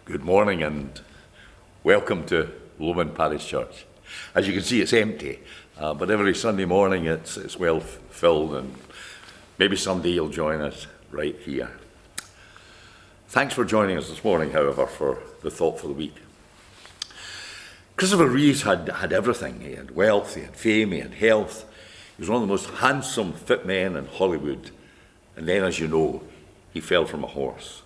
Good morning and welcome to Lomond Parish Church. As you can see, it's empty, but every Sunday morning it's well filled, and maybe someday you'll join us right here. Thanks for joining us this morning, however, for the thought for the week. Christopher Reeves had everything. He had wealth, he had fame, he had health. He was one of the most handsome, fit men in Hollywood. And then, as you know, he fell from a horse.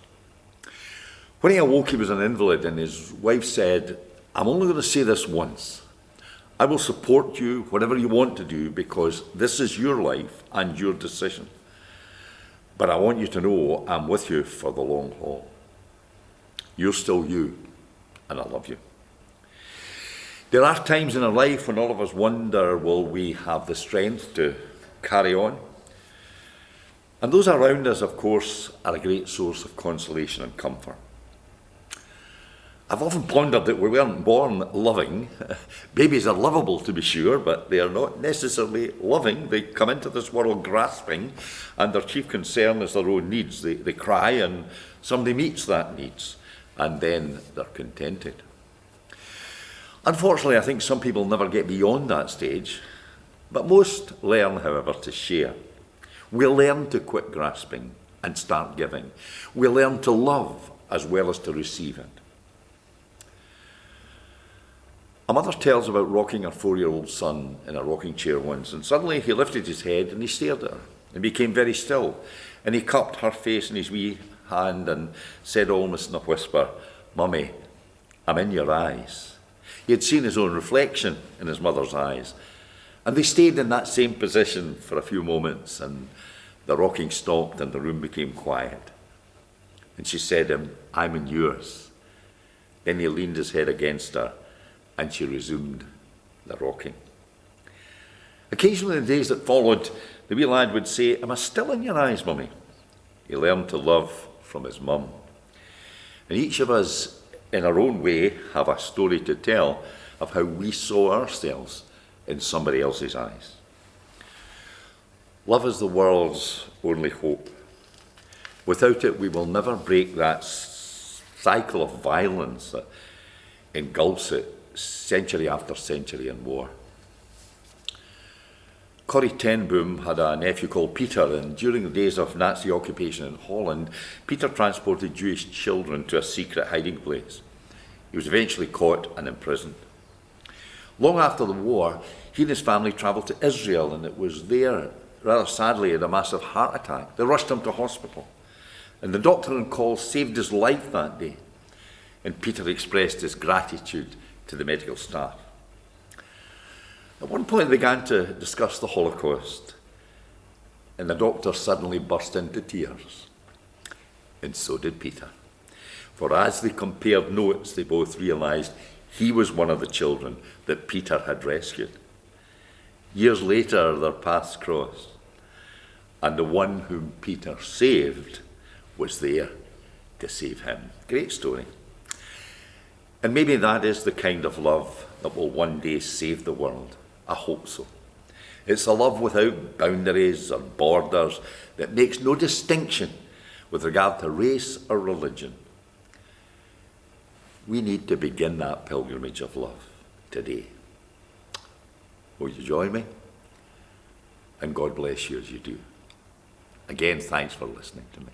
When he awoke, he was an invalid, and his wife said, "I'm only going to say this once. I will support you, whatever you want to do, because this is your life and your decision. But I want you to know I'm with you for the long haul. You're still you, and I love you." There are times in our life when all of us wonder, will we have the strength to carry on? And those around us, of course, are a great source of consolation and comfort. I've often pondered that we weren't born loving. Babies are lovable, to be sure, but they are not necessarily loving. They come into this world grasping, and their chief concern is their own needs. They cry, and somebody meets that needs, and then they're contented. Unfortunately, I think some people never get beyond that stage, but most learn, however, to share. We learn to quit grasping and start giving. We learn to love as well as to receive it. A mother tells about rocking her 4-year-old son in a rocking chair once, and suddenly he lifted his head and he stared at her and became very still. And he cupped her face in his wee hand and said almost in a whisper, "Mummy, I'm in your eyes." He had seen his own reflection in his mother's eyes. And they stayed in that same position for a few moments, and the rocking stopped and the room became quiet. And she said to him, "I'm in yours." Then he leaned his head against her, and she resumed the rocking. Occasionally in the days that followed, the wee lad would say, "Am I still in your eyes, Mummy?" He learned to love from his mum. And each of us, in our own way, have a story to tell of how we saw ourselves in somebody else's eyes. Love is the world's only hope. Without it, we will never break that cycle of violence that engulfs it century after century in war. Corrie ten Boom had a nephew called Peter, and during the days of Nazi occupation in Holland, Peter transported Jewish children to a secret hiding place. He was eventually caught and imprisoned. Long after the war, he and his family travelled to Israel, and it was there, rather sadly, he had a massive heart attack. They rushed him to hospital, and the doctor on call saved his life that day. And Peter expressed his gratitude to the medical staff. At one point, they began to discuss the Holocaust, and the doctor suddenly burst into tears. And so did Peter. For as they compared notes, they both realized he was one of the children that Peter had rescued. Years later, their paths crossed, and the one whom Peter saved was there to save him. Great story. And maybe that is the kind of love that will one day save the world. I hope so. It's a love without boundaries or borders that makes no distinction with regard to race or religion. We need to begin that pilgrimage of love today. Will you join me? And God bless you as you do. Again, thanks for listening to me.